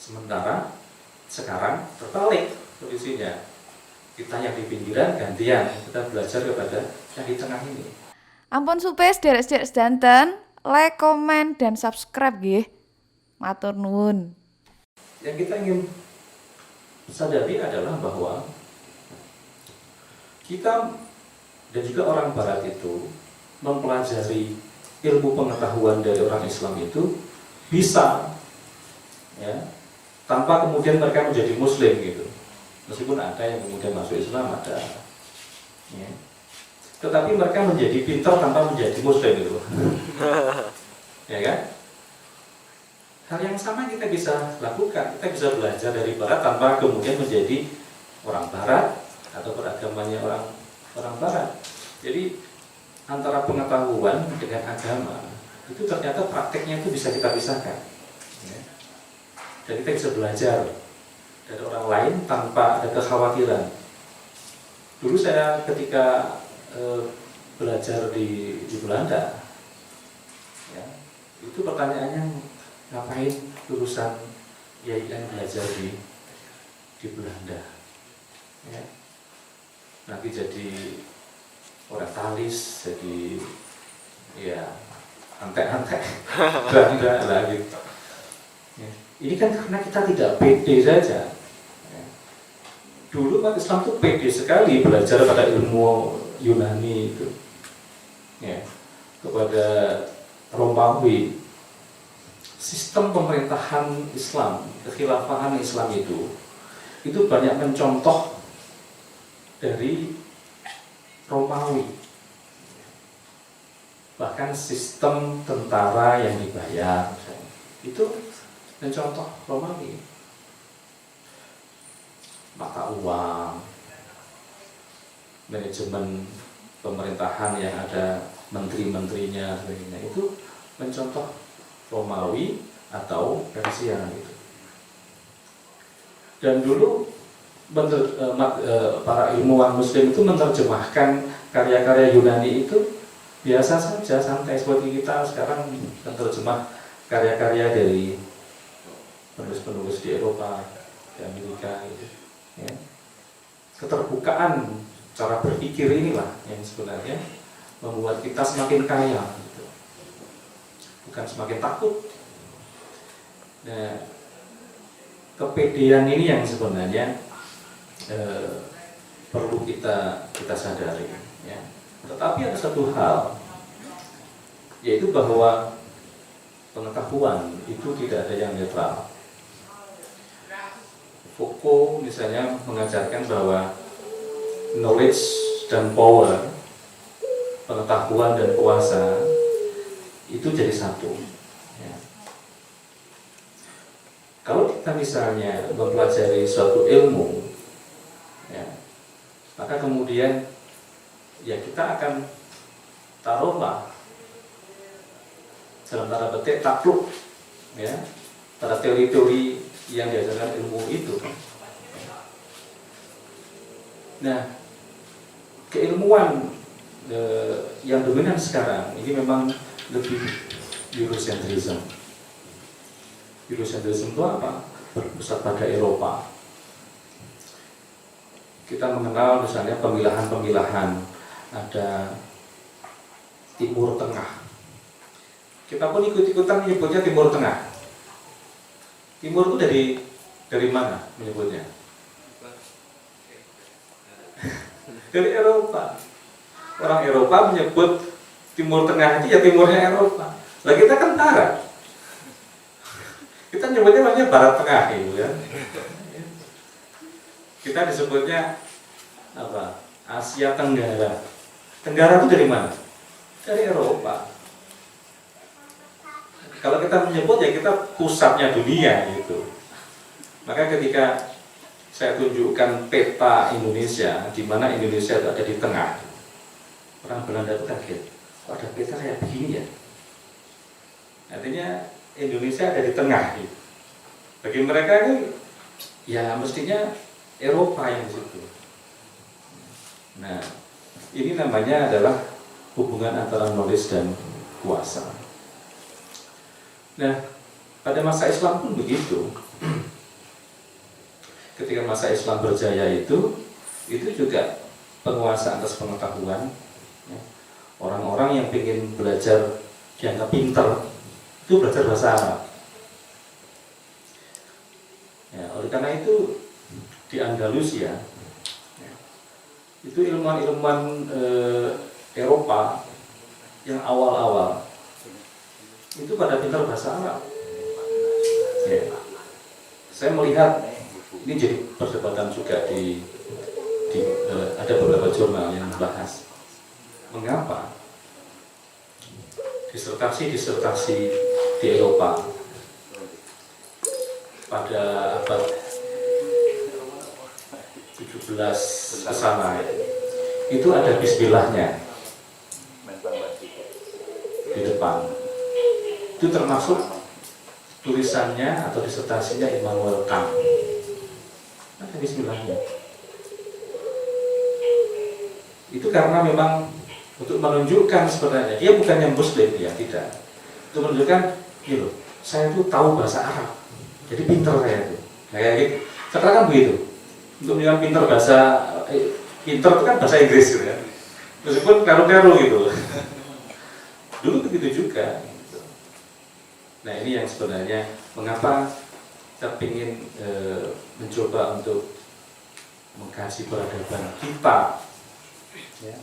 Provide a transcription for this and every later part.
Sementara sekarang terbalik kondisinya. Kita yang di pinggiran gantian, kita belajar kepada yang di tengah ini. Ampun supes derek-derek sedanten, like, komen, dan subscribe nggih. Matur nuwun. Yang kita ingin sadari adalah bahwa kita dan juga orang Barat itu mempelajari ilmu pengetahuan dari orang Islam itu bisa, ya, tanpa kemudian mereka menjadi Muslim gitu. Meskipun ada yang kemudian masuk Islam, ada, ya. Tetapi mereka menjadi pintar tanpa menjadi Muslim gitu. Ya kan? Hal yang sama kita bisa lakukan. Kita bisa belajar dari Barat tanpa kemudian menjadi orang Barat atau beragamanya orang Barat. Jadi antara pengetahuan dengan agama itu ternyata prakteknya itu bisa kita pisahkan, ya. Dan kita bisa belajar dari orang lain tanpa ada kekhawatiran. Dulu saya ketika belajar di Belanda, ya, itu pertanyaannya ngapain lulusan yang belajar di Belanda, ya. Nanti jadi orientalis, jadi ya antek-antek Belanda lah gitu. Ya. Ini kan karena kita tidak pede saja. Ya. Dulu umat Islam itu pede sekali belajar pada ilmu Yunani itu, ya, kepada Romawi. Sistem pemerintahan Islam, kekhilafahan Islam itu banyak mencontoh dari Romawi. Bahkan sistem tentara yang dibayar itu mencontoh Romawi. Mata uang, manajemen pemerintahan yang ada menteri-menterinya, sebagainya, itu mencontoh Romawi atau Persia gitu. Dan dulu para ilmuwan Muslim itu menerjemahkan karya-karya Yunani itu biasa saja, santai seperti kita sekarang menerjemah karya-karya dari penulis-penulis di Eropa, di Amerika gitu, ya. Keterbukaan cara berpikir inilah yang sebenarnya membuat kita semakin kaya gitu. Bukan semakin takut. Nah, kepedean ini yang sebenarnya perlu kita sadari, ya. Tetapi ada satu hal, yaitu bahwa pengetahuan itu tidak ada yang netral. Foucault misalnya mengajarkan bahwa knowledge dan power, pengetahuan dan kuasa itu jadi satu, ya. Kalau kita misalnya mempelajari suatu ilmu, ya, maka kemudian ya kita akan taruhlah dalam tanda petik takluk, ya, pada teori-teori yang diajarkan ilmu itu. Nah, keilmuan yang dominan sekarang ini memang lebih Eurocentrism. Eurocentrism itu apa? Berpusat pada Eropa. Kita mengenal misalnya pemilahan-pemilahan, ada Timur Tengah. Kita pun ikut-ikutan menyebutnya Timur Tengah. Timur itu dari mana menyebutnya? Dari Eropa. Orang Eropa menyebut Timur Tengah itu ya timurnya Eropa. Lah kita kan Barat. Kita nyebutnya namanya Barat Tengah gitu ya. Kita disebutnya apa? Asia Tenggara. Tenggara itu dari mana? Dari Eropa. Kalau kita menyebut ya kita pusatnya dunia gitu. Maka ketika saya tunjukkan peta Indonesia, di mana Indonesia itu ada di tengah, orang Belanda itu kaget, kok ada peta kayak begini ya? Artinya Indonesia ada di tengah gitu. Bagi mereka ini ya mestinya Eropa yang di situ. Nah, ini namanya adalah hubungan antara knowledge dan kuasa. Nah, pada masa Islam pun begitu. ketika masa Islam berjaya itu juga penguasa atas pengetahuan, ya. Orang-orang yang ingin belajar dianggap pinter itu belajar bahasa Arab. Ya, oleh karena itu di Andalusia, ya, itu ilmuwan-ilmuwan Eropa yang awal-awal itu pada pintar bahasa Arab. Ya. Saya melihat ini jadi perdebatan juga ada beberapa jurnal yang membahas mengapa disertasi di Eropa pada abad 17 ke sana itu ada bismillahnya di depan. Itu termasuk tulisannya atau disertasinya Immanuel Kant. Ada bismillahnya. Itu karena memang untuk menunjukkan sebenarnya dia bukan yang Muslim, ya tidak. Untuk menunjukkan, gitu, saya itu tahu bahasa Arab. Jadi pinter saya itu. Nah, kayak gitu. Sekarang kan begitu. Untuk menunjukkan pinter bahasa pinter itu kan bahasa Inggris gitu ya. Meskipun karo-karo gitu. Dulu begitu juga. Gitu. Nah, ini yang sebenarnya mengapa kita ingin mencoba untuk mengkaji peradaban kita, ya,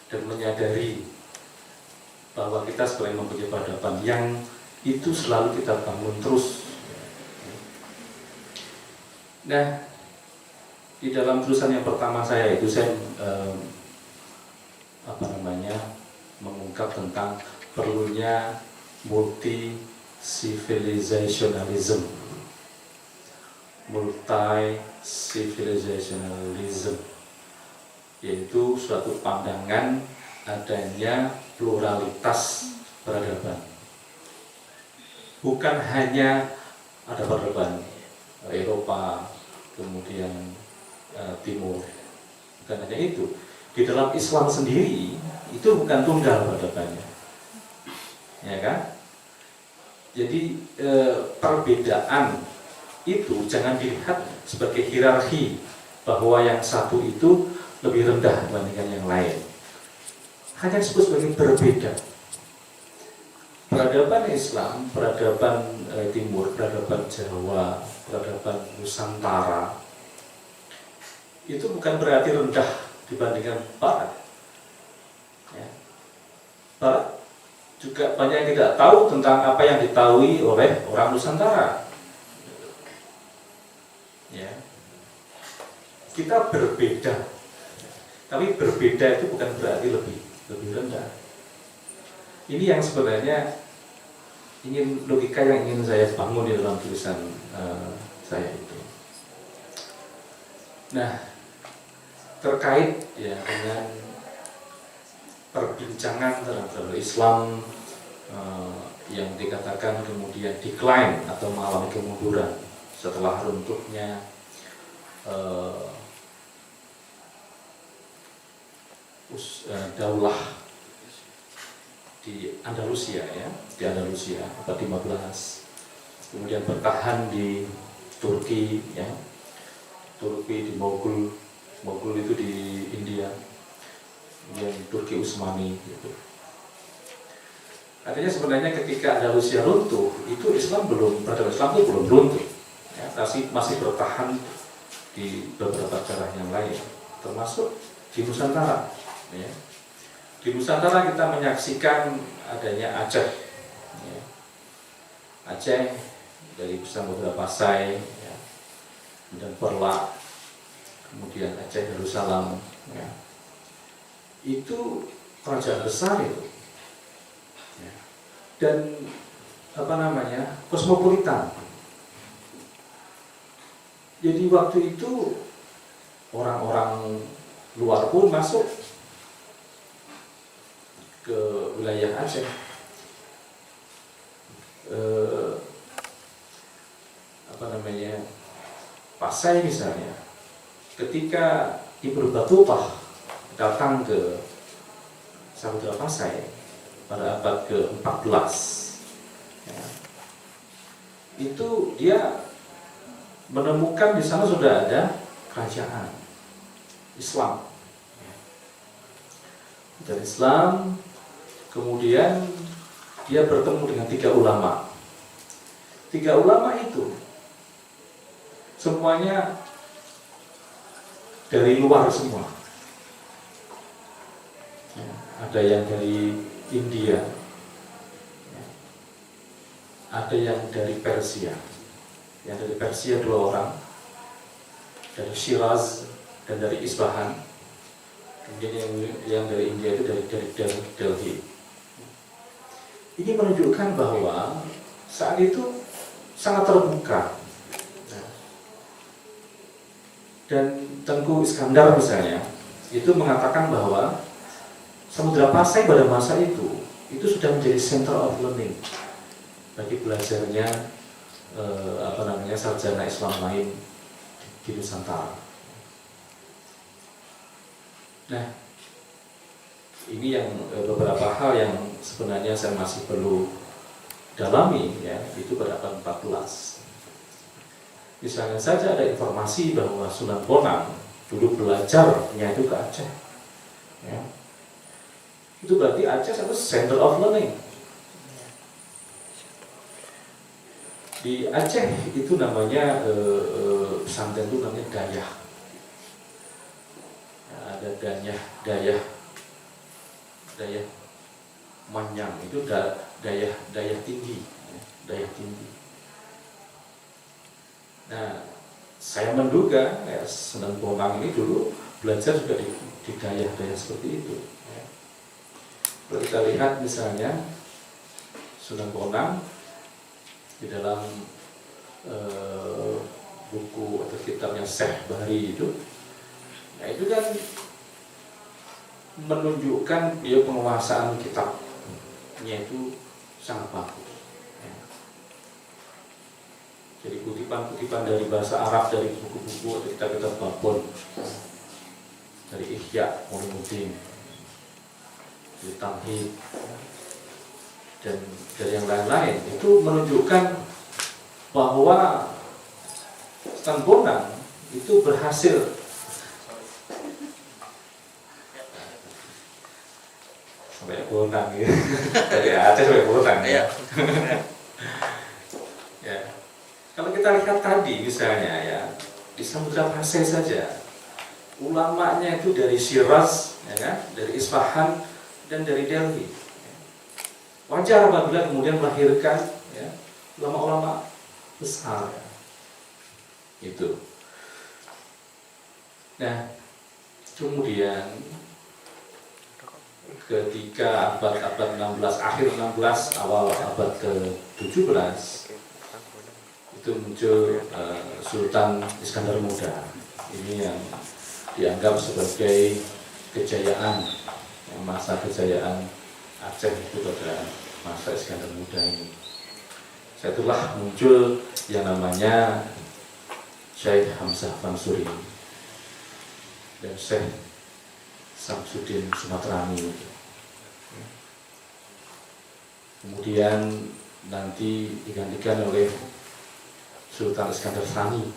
dan menyadari bahwa kita sebenarnya mempunyai peradaban yang itu selalu kita bangun terus. Nah, di dalam tulisan yang pertama saya itu saya mengungkap tentang perlunya multi civilizationalism, yaitu suatu pandangan adanya pluralitas peradaban. Bukan hanya ada peradaban Eropa, kemudian Timur, bukan hanya itu. Di dalam Islam sendiri itu bukan tunggal peradabannya, ya kan? Jadi perbedaan itu jangan dilihat sebagai hierarki bahwa yang satu itu lebih rendah dibandingkan yang lain. Hanya disebut sebagai berbeda. Peradaban Islam, peradaban Timur, peradaban Jawa, peradaban Nusantara itu bukan berarti rendah dibandingkan Barat. Ya. Barat juga banyak yang tidak tahu tentang apa yang diketahui oleh orang Nusantara. Ya. Kita berbeda, tapi berbeda itu bukan berarti lebih rendah. Ini yang sebenarnya logika yang ingin saya bangun di dalam tulisan saya itu. Nah, terkait ya dengan perbincangan terhadap Islam yang dikatakan kemudian decline atau mengalami kemunduran setelah runtuhnya daulah di Andalusia, ya, di Andalusia abad 15, kemudian bertahan di Turki, ya, Turki di Mogul itu di India, kemudian Turki Utsmani gitu. Artinya sebenarnya ketika Andalusia runtuh itu peradaban Islam itu belum runtuh, ya, masih bertahan di beberapa daerah yang lain, termasuk di Nusantara, ya. Di Nusantara kita menyaksikan adanya Aceh, ya. Aceh dari Samudra Pasai, ya, dan Perlak, kemudian Aceh Darussalam, ya. Itu kerajaan besar itu, ya. Dan kosmopolitan. Jadi waktu itu orang-orang luar pun masuk ke wilayah Aceh. Pasai misalnya, ketika Ibnu Battuta datang ke Samudra Pasai pada abad ke-14, ya, itu dia menemukan di sana sudah ada kerajaan Islam. Dari Islam, kemudian dia bertemu dengan 3 ulama. 3 ulama itu semuanya dari luar semua. Ada yang dari India, ada yang dari Persia. Yang dari Persia 2 orang, dari Shiraz dan dari Isfahan. Kemudian yang dari India itu dari Delhi. Ini menunjukkan bahwa saat itu sangat terbuka. Dan Tengku Iskandar misalnya itu mengatakan bahwa Samudra Pasai pada masa itu sudah menjadi center of learning bagi belajarnya sarjana Islam lain di Nusantara. Nah, ini yang beberapa hal yang sebenarnya saya masih perlu dalami, ya, itu pada abad 14. Misalnya saja ada informasi bahwa Sunan Bonang dulu belajarnya itu ke Aceh, ya. Itu berarti Aceh satu center of learning. Di Aceh itu namanya pesantren itu namanya Dayah. Ada Dayah Manyang, itu Dayah tinggi, Dayah tinggi. Nah, saya menduga ya, Sunan Bonang ini dulu belajar juga di Dayah seperti itu. Kalau kita lihat misalnya Sunan Bonang di dalam buku atau kitabnya Syekh Bahri itu, nah itu kan menunjukkan dia penguasaan kitabnya itu sangat bagus. Ya. Jadi kutipan-kutipan dari bahasa Arab dari buku-buku atau kitab-kitab Babon, dari Ihya Ulumuddin, dari Tamhid, dan dari yang lain-lain, itu menunjukkan bahwa Sunan Bonang itu berhasil sampai Bonang ya. Dari Aceh sampai Bonang ya. Ya. Kalau kita lihat tadi misalnya ya, di Samudra Pasai saja ulamanya itu dari Shiraz, ya kan? Dari Isfahan dan dari Delhi. Wajar apabila kemudian melahirkan ya, ulama-ulama besar. Itu. Nah, kemudian ketika abad 16, akhir 16, awal abad ke-17 itu muncul Sultan Iskandar Muda. Ini yang dianggap sebagai kejayaan, masa kejayaan Aceh itu pada masa Iskandar Muda ini. Setelah muncul yang namanya Syekh Hamzah Mansuri dan Syekh Samsudin Sumatrani. Kemudian nanti digantikan oleh Sultan Iskandar Sani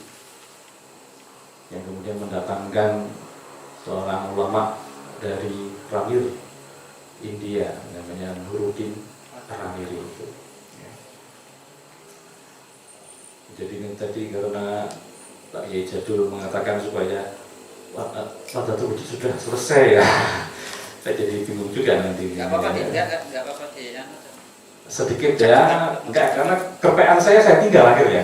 yang kemudian mendatangkan seorang ulama dari Ramir, India, namanya Nuruddin Ramiri itu. Jadi ini tadi karena Pak Yai Jadul mengatakan supaya Wadatul Wujud sudah selesai ya, saya jadi bingung juga nanti. Enggak apa-apa sih ya. Sedikit ya, enggak, karena kepean saya tinggal akhirnya.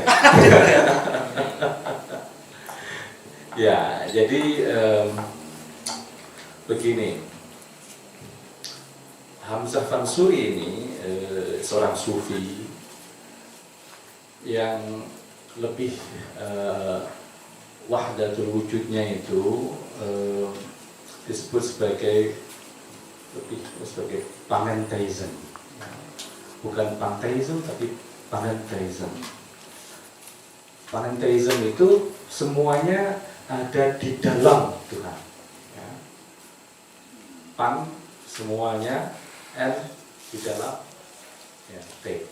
Ya, jadi begini, Hamzah Mansuri ini seorang sufi yang lebih wahdatul wujudnya itu disebut sebagai panentheism. Bukan pantheism tapi panentheism. Panentheism itu semuanya ada di dalam Tuhan. Ya. Pan semuanya, N di dalam, ya, T.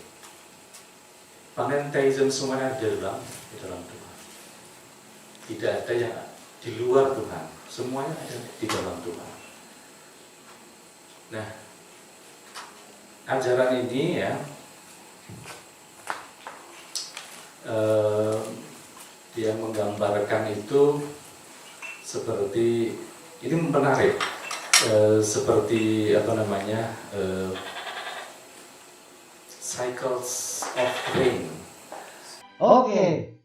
Panentheism semuanya di dalam Tuhan. Tidak ada yang di luar Tuhan, semuanya ada di dalam Tuhan. Nah, ajaran ini ya yang menggambarkan itu seperti ini menarik, seperti apa namanya, cycles of rain. Oke,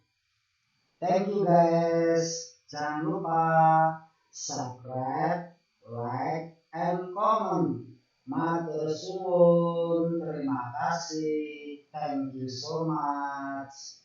thank you guys. Jangan lupa subscribe, like, and comment. Matur suwun, terima kasih. Thank you so much.